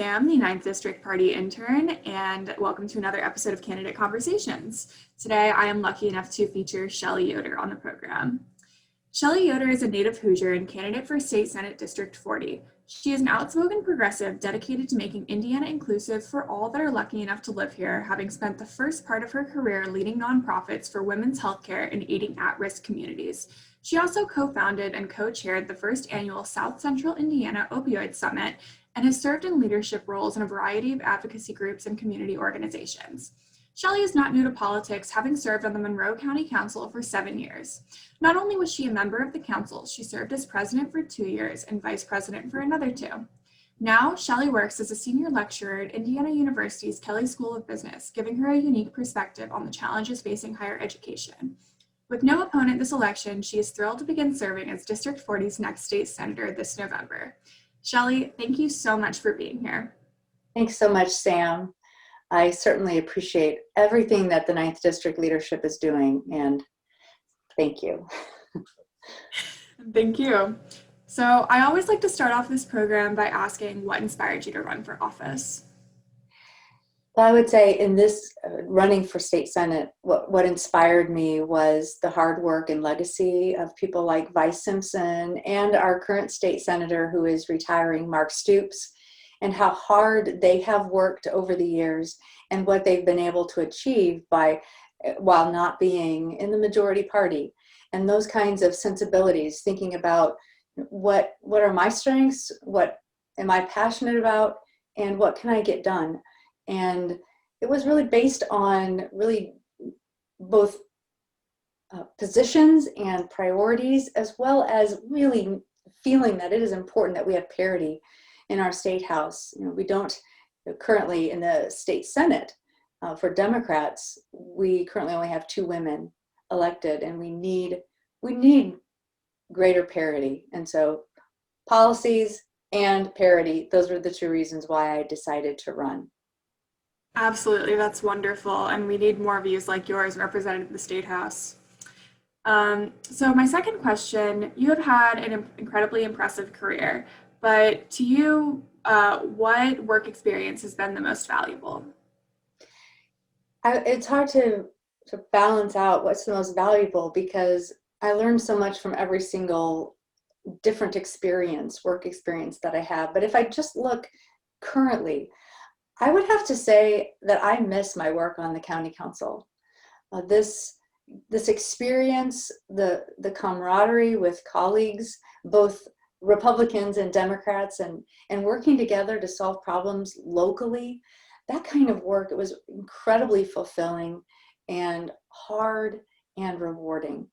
Sam, the Ninth District Party intern, and welcome to another episode of Candidate Conversations. Today, I am lucky enough to feature Shelli Yoder on the program. Shelli Yoder is a native Hoosier and candidate for State Senate District 40. She is an outspoken progressive dedicated to making Indiana inclusive for all that are lucky enough to live here, having spent the first part of her career leading nonprofits for women's healthcare and aiding at-risk communities. She also co-founded and co-chaired the first annual South Central Indiana Opioid Summit and has served in leadership roles in a variety of advocacy groups and community organizations. Shelli is not new to politics, having served on the Monroe County Council for 7 years. Not only was she a member of the council, she served as president for 2 years and vice president for another 2. Now, Shelli works as a senior lecturer at Indiana University's Kelley School of Business, giving her a unique perspective on the challenges facing higher education. With no opponent this election, she is thrilled to begin serving as District 40's next state senator this November. Shelli, thank you so much for being here. Thanks so much, Sam. I certainly appreciate everything that the Ninth District leadership is doing, and thank you. Thank you. So I always like to start off this program by asking what inspired you to run for office? Well, I would say in this running for state senate, what inspired me was the hard work and legacy of people like Vice Simpson and our current state senator who is retiring, Mark Stoops, and how hard they have worked over the years and what they've been able to achieve while not being in the majority party. And those kinds of sensibilities, thinking about what are my strengths, what am I passionate about, and what can I get done? And it was really based on really both positions and priorities, as well as really feeling that it is important that we have parity in our state house. We don't currently in the state senate for Democrats, we currently only have 2 women elected, and we need greater parity. And so policies and parity, those were the 2 reasons why I decided to run. Absolutely, that's wonderful. And we need more views like yours represented in the State House. So my second question, you have had an incredibly impressive career, but to you, what work experience has been the most valuable? It's hard to balance out what's the most valuable, because I learned so much from every single different work experience that I have. But if I just look currently, I would have to say that I miss my work on the county council. This experience, the camaraderie with colleagues, both Republicans and Democrats, and working together to solve problems locally, that kind of work, it was incredibly fulfilling and hard and rewarding.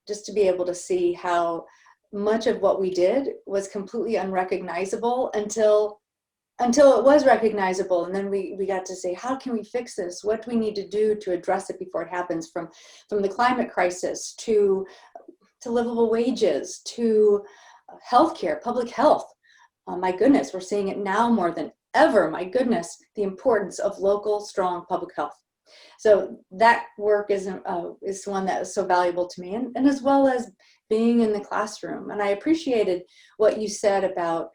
Just to be able to see how much of what we did was completely unrecognizable until it was recognizable, and then we got to say, how can we fix this? What do we need to do to address it before it happens? From the climate crisis to livable wages to healthcare, public health. My goodness, we're seeing it now more than ever. My goodness, the importance of local, strong public health. So that work is one that is so valuable to me, and as well as being in the classroom. And I appreciated what you said about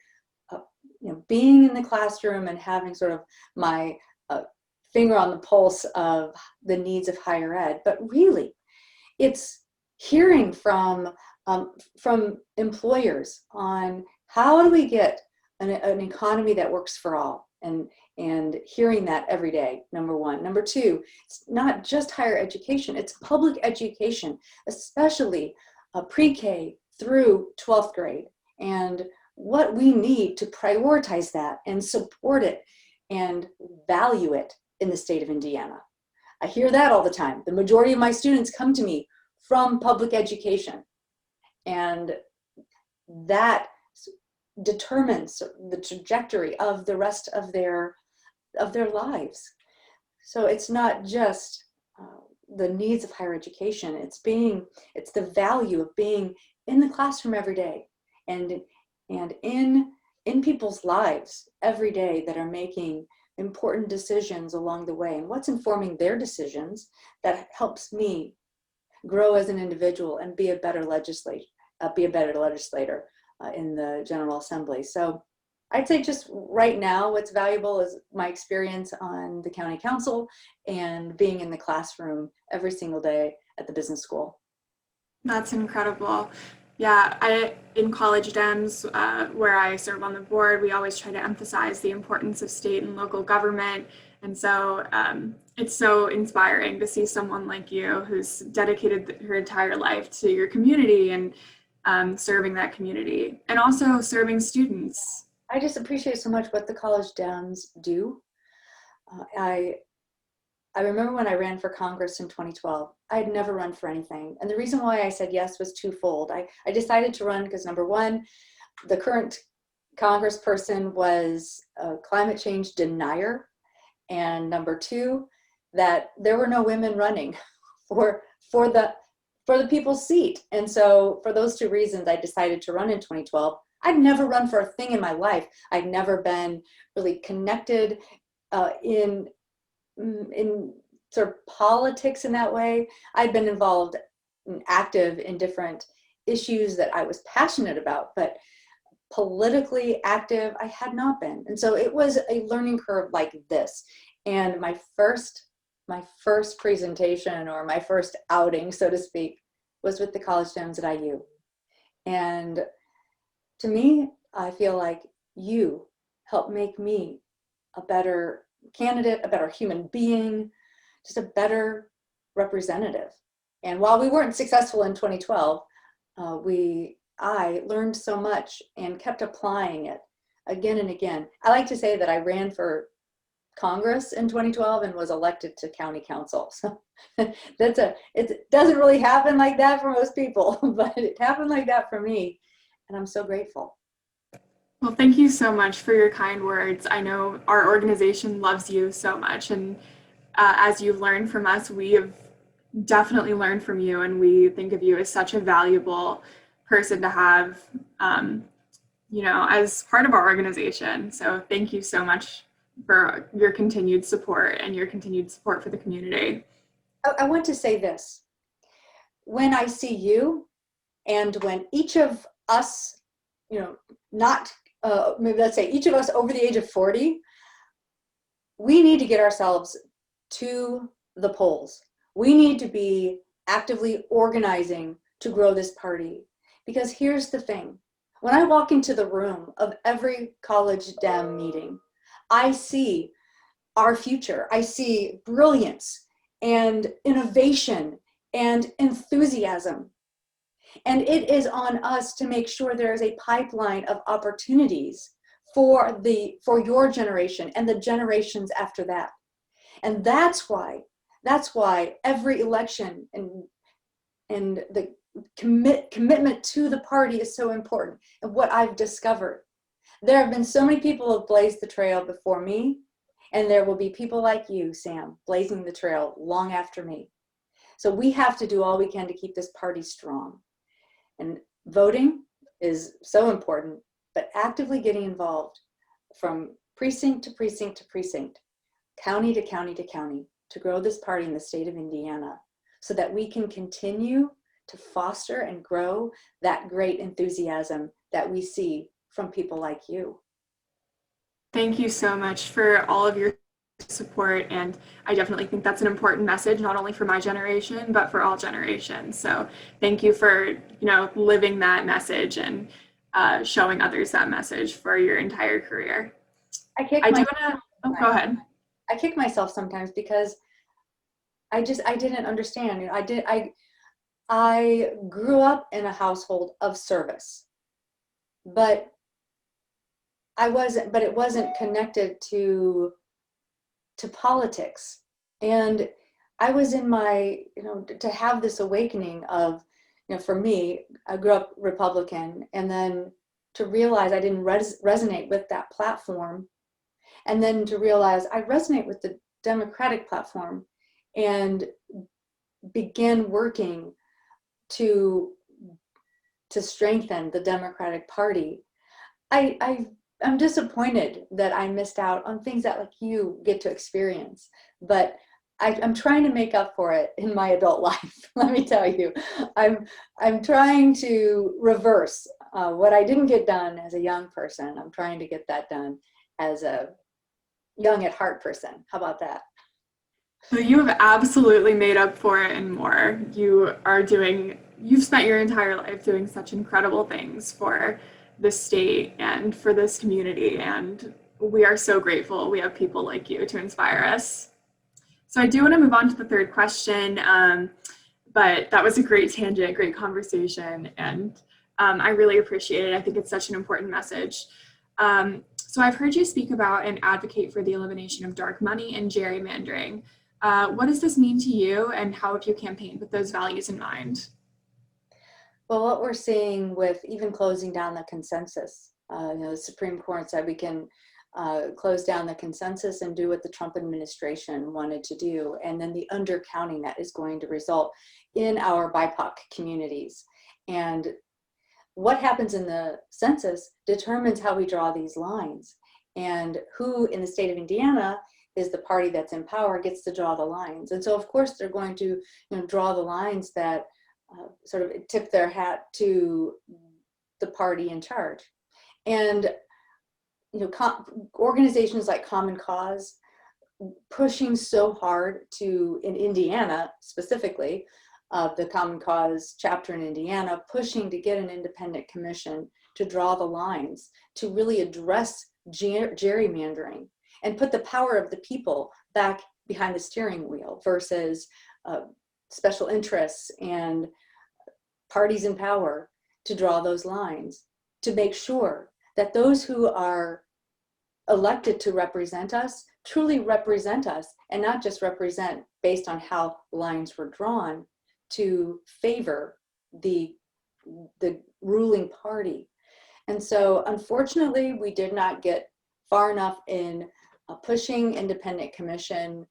being in the classroom and having sort of my finger on the pulse of the needs of higher ed. But really, it's hearing from employers on how do we get an economy that works for all, and hearing that every day, number one. Number two, it's not just higher education, it's public education, especially pre-K through 12th grade, and what we need to prioritize that and support it and value it in the state of Indiana. I hear that all the time. The majority of my students come to me from public education, and that determines the trajectory of the rest of their lives. So it's not just the needs of higher education. It's the value of being in the classroom every day, and in people's lives every day that are making important decisions along the way, and what's informing their decisions that helps me grow as an individual and be a better legislator in the General Assembly. So I'd say just right now, what's valuable is my experience on the county council and being in the classroom every single day at the business school. That's incredible. Yeah, in college Dems, where I serve on the board, we always try to emphasize the importance of state and local government. And so it's so inspiring to see someone like you who's dedicated her entire life to your community and serving that community and also serving students. I just appreciate so much what the college Dems do. I remember when I ran for Congress in 2012, I had never run for anything. And the reason why I said yes was twofold. I decided to run because number one, the current congressperson was a climate change denier. And number two, that there were no women running for the people's seat. And so for those two reasons, I decided to run in 2012. I'd never run for a thing in my life. I'd never been really connected in sort of politics in that way. I'd been involved and active in different issues that I was passionate about, but politically active, I had not been. And so it was a learning curve like this. And my first presentation or my first outing, so to speak, was with the college Dems at IU. And to me, I feel like you helped make me a better candidate, a better human being, just a better representative. And while we weren't successful in 2012, I learned so much and kept applying it again and again. I like to say that I ran for Congress in 2012 and was elected to county council. So it doesn't really happen like that for most people, but it happened like that for me. And I'm so grateful. Well, thank you so much for your kind words. I know our organization loves you so much, and as you've learned from us, we have definitely learned from you, and we think of you as such a valuable person to have, as part of our organization. So thank you so much for your continued support and your continued support for the community. I want to say this. When I see you and when each of us, not maybe let's say each of us over the age of 40, we need to get ourselves to the polls. We need to be actively organizing to grow this party. Because here's the thing. When I walk into the room of every college Dem meeting, I see our future. I see brilliance and innovation and enthusiasm. And it is on us to make sure there is a pipeline of opportunities for your generation and the generations after that. And that's why every election and the commitment to the party is so important. And what I've discovered, there have been so many people who have blazed the trail before me, and there will be people like you, Sam, blazing the trail long after me. So we have to do all we can to keep this party strong. And voting is so important, but actively getting involved from precinct to precinct to precinct, county to county to county, to grow this party in the state of Indiana so that we can continue to foster and grow that great enthusiasm that we see from people like you. Thank you so much for all of your support, and I definitely think that's an important message, not only for my generation but for all generations. So thank you for living that message and showing others that message for your entire career. Go ahead. I kick myself sometimes because I didn't understand. I grew up in a household of service, but it wasn't connected to politics. And I was in my, to have this awakening of, for me, I grew up Republican, and then to realize I didn't resonate with that platform, and then to realize I resonate with the Democratic platform, and began working to strengthen the Democratic Party. I'm disappointed that I missed out on things that like you get to experience, but I'm trying to make up for it in my adult life. Let me tell you, I'm trying to reverse What I didn't get done as a young person, I'm trying to get that done as a young at heart person. How about that? So you have absolutely made up for it and more. You've spent your entire life doing such incredible things for this state and for this community. And we are so grateful we have people like you to inspire us. So I do want to move on to the third question, but that was a great tangent, great conversation, and I really appreciate it. I think it's such an important message. So I've heard you speak about and advocate for the elimination of dark money and gerrymandering. What does this mean to you, and how have you campaigned with those values in mind? Well, what we're seeing with even closing down the consensus, the Supreme Court said we can close down the consensus and do what the Trump administration wanted to do, and then the undercounting that is going to result in our BIPOC communities. And what happens in the census determines how we draw these lines, and who in the state of Indiana is the party that's in power gets to draw the lines. And so of course they're going to draw the lines that sort of tip their hat to the party in charge. And organizations like Common Cause pushing so hard to, in Indiana specifically, the Common Cause chapter in Indiana, pushing to get an independent commission to draw the lines, to really address gerrymandering and put the power of the people back behind the steering wheel versus special interests and parties in power, to draw those lines, to make sure that those who are elected to represent us truly represent us, and not just represent based on how lines were drawn to favor the ruling party. And so unfortunately, we did not get far enough in pushing independent commission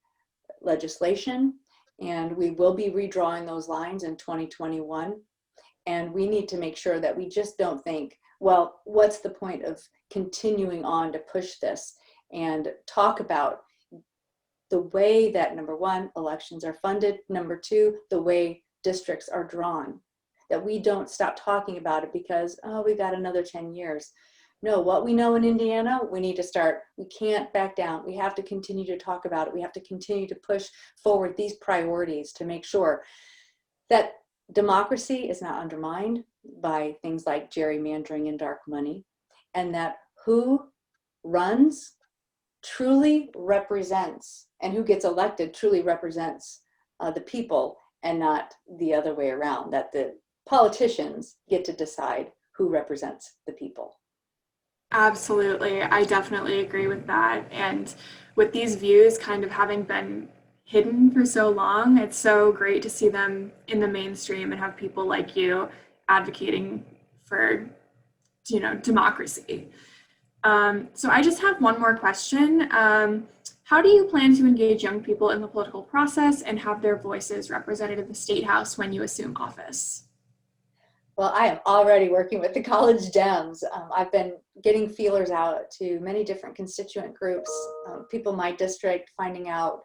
legislation, and we will be redrawing those lines in 2021. And we need to make sure that we just don't think, well, what's the point of continuing on to push this, and talk about the way that, number one, elections are funded, number two, the way districts are drawn, that we don't stop talking about it because, oh, we got another 10 years. No, what we know in Indiana, we need to start. We can't back down. We have to continue to talk about it. We have to continue to push forward these priorities to make sure that democracy is not undermined by things like gerrymandering and dark money, and that who runs truly represents, and who gets elected truly represents the people, and not the other way around, that the politicians get to decide who represents the people. Absolutely. I definitely agree with that. And with these views kind of having been hidden for so long, it's so great to see them in the mainstream and have people like you advocating for, democracy. So I just have one more question. How do you plan to engage young people in the political process and have their voices represented in the State House when you assume office? Well, I am already working with the college Dems. I've been getting feelers out to many different constituent groups, people in my district, finding out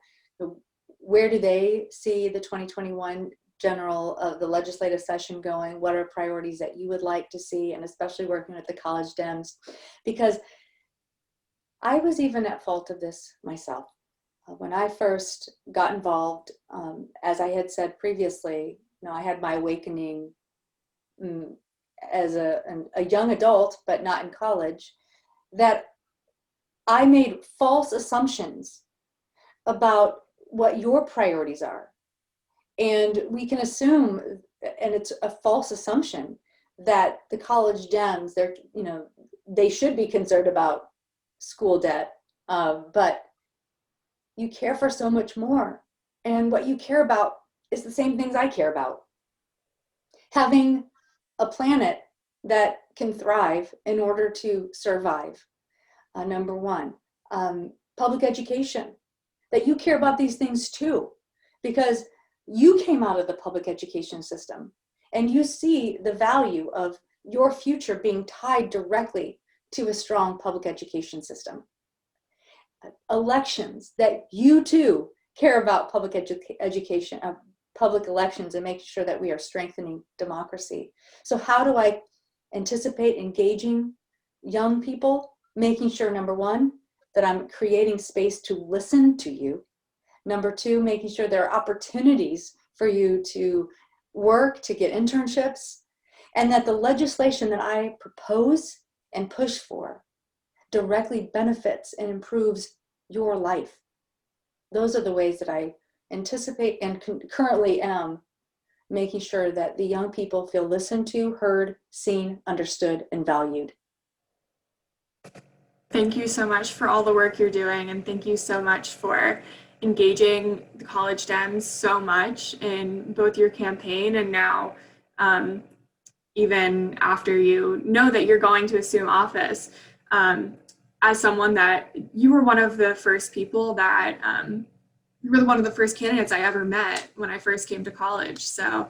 where do they see the 2021 the legislative session going, what are priorities that you would like to see, and especially working with the college Dems, because I was even at fault of this myself. When I first got involved, as I had said previously, I had my awakening as a young adult, but not in college, that I made false assumptions about what your priorities are. And we can assume, and it's a false assumption, that the college Dems, they should be concerned about school debt, but you care for so much more. And what you care about is the same things I care about. Having a planet that can thrive in order to survive, number one. Public education, that you care about these things too, because you came out of the public education system and you see the value of your future being tied directly to a strong public education system. Elections, that you too care about public education, public elections, and making sure that we are strengthening democracy. So how do I anticipate engaging young people, making sure, number one, that I'm creating space to listen to you. Number two, making sure there are opportunities for you to work, to get internships, and that the legislation that I propose and push for directly benefits and improves your life. Those are the ways that I anticipate and currently am making sure that the young people feel listened to, heard, seen, understood, and valued. Thank you so much for all the work you're doing, and thank you so much for engaging the College Dems so much in both your campaign and now, even after you know that you're going to assume office. As someone that you were one of the first people that you were one of the first candidates I ever met when I first came to college. So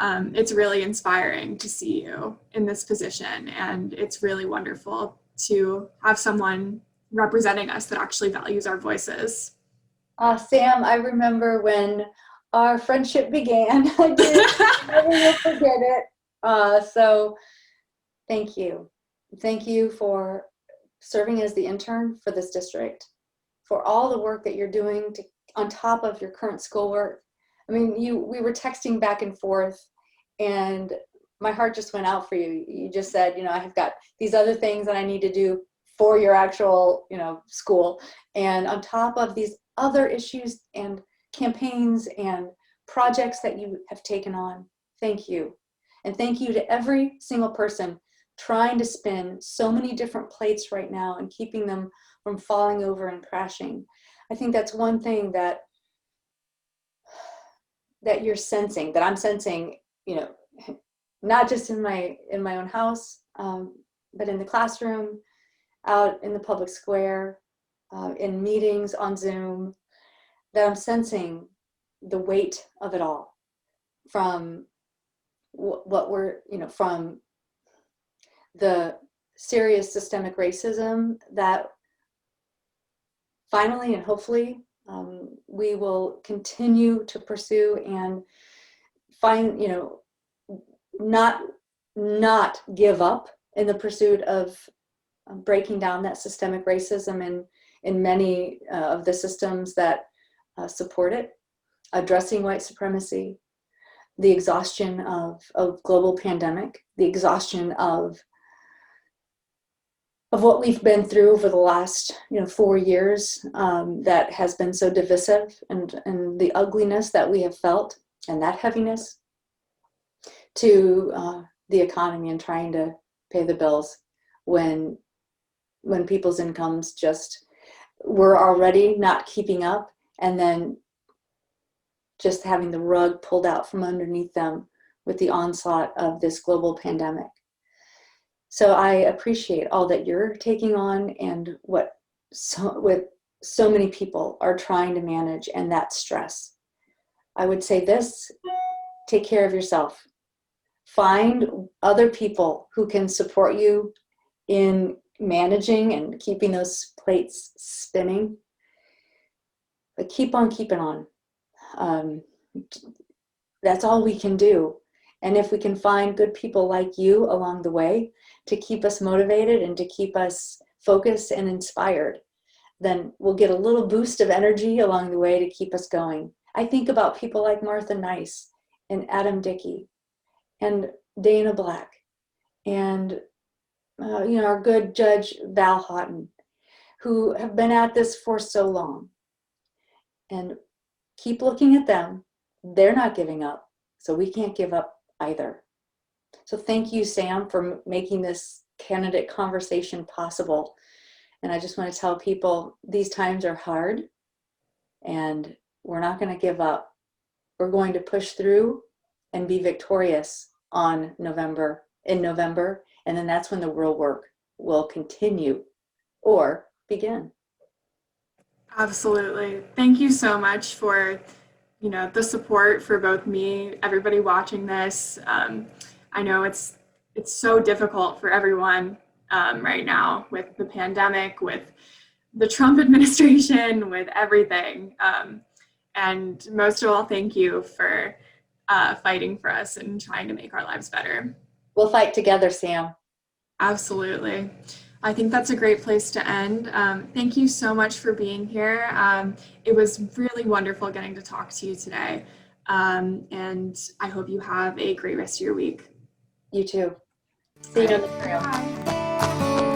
it's really inspiring to see you in this position, and it's really wonderful to have someone representing us that actually values our voices. Sam, I remember when our friendship began. I did. Never will forget it. So thank you. Thank you for serving as the intern for this district, for all the work that you're doing on top of your current schoolwork. I mean, we were texting back and forth, and my heart just went out for you. You just said, I have got these other things that I need to do for your actual, school. And on top of these other issues and campaigns and projects that you have taken on, thank you. And thank you to every single person trying to spin so many different plates right now and keeping them from falling over and crashing. I think that's one thing that you're sensing, that I'm sensing, not just in my own house, but in the classroom, out in the public square, in meetings on Zoom, that I'm sensing the weight of it all from what we're, from the serious systemic racism that finally and hopefully we will continue to pursue and find, not give up in the pursuit of breaking down that systemic racism in many of the systems that support it, addressing white supremacy, the exhaustion of global pandemic, the exhaustion of what we've been through over the last 4 years that has been so divisive, and the ugliness that we have felt, and that heaviness, to the economy and trying to pay the bills when people's incomes just were already not keeping up, and then just having the rug pulled out from underneath them with the onslaught of this global pandemic. So I appreciate all that you're taking on and with so many people are trying to manage, and that stress. I would say this: take care of yourself. Find other people who can support you in managing and keeping those plates spinning. But keep on keeping on. That's all we can do. And if we can find good people like you along the way to keep us motivated and to keep us focused and inspired, then we'll get a little boost of energy along the way to keep us going. I think about people like Martha Nice and Adam Dickey and Dana Black and our good Judge Val Houghton, who have been at this for so long. And keep looking at them. They're not giving up, so we can't give up either. So thank you, Sam, for making this candidate conversation possible. And I just want to tell people these times are hard, and we're not going to give up. We're going to push through and be victorious in November, and then that's when the real work will continue or begin. Absolutely. Thank you so much for, the support for both me, everybody watching this. I know it's so difficult for everyone right now with the pandemic, with the Trump administration, with everything. And most of all, thank you for fighting for us and trying to make our lives better. We'll fight together, Sam. Absolutely. I think that's a great place to end. Thank you so much for being here. It was really wonderful getting to talk to you today. And I hope you have a great rest of your week. You too. All See you on right. the trail. Bye.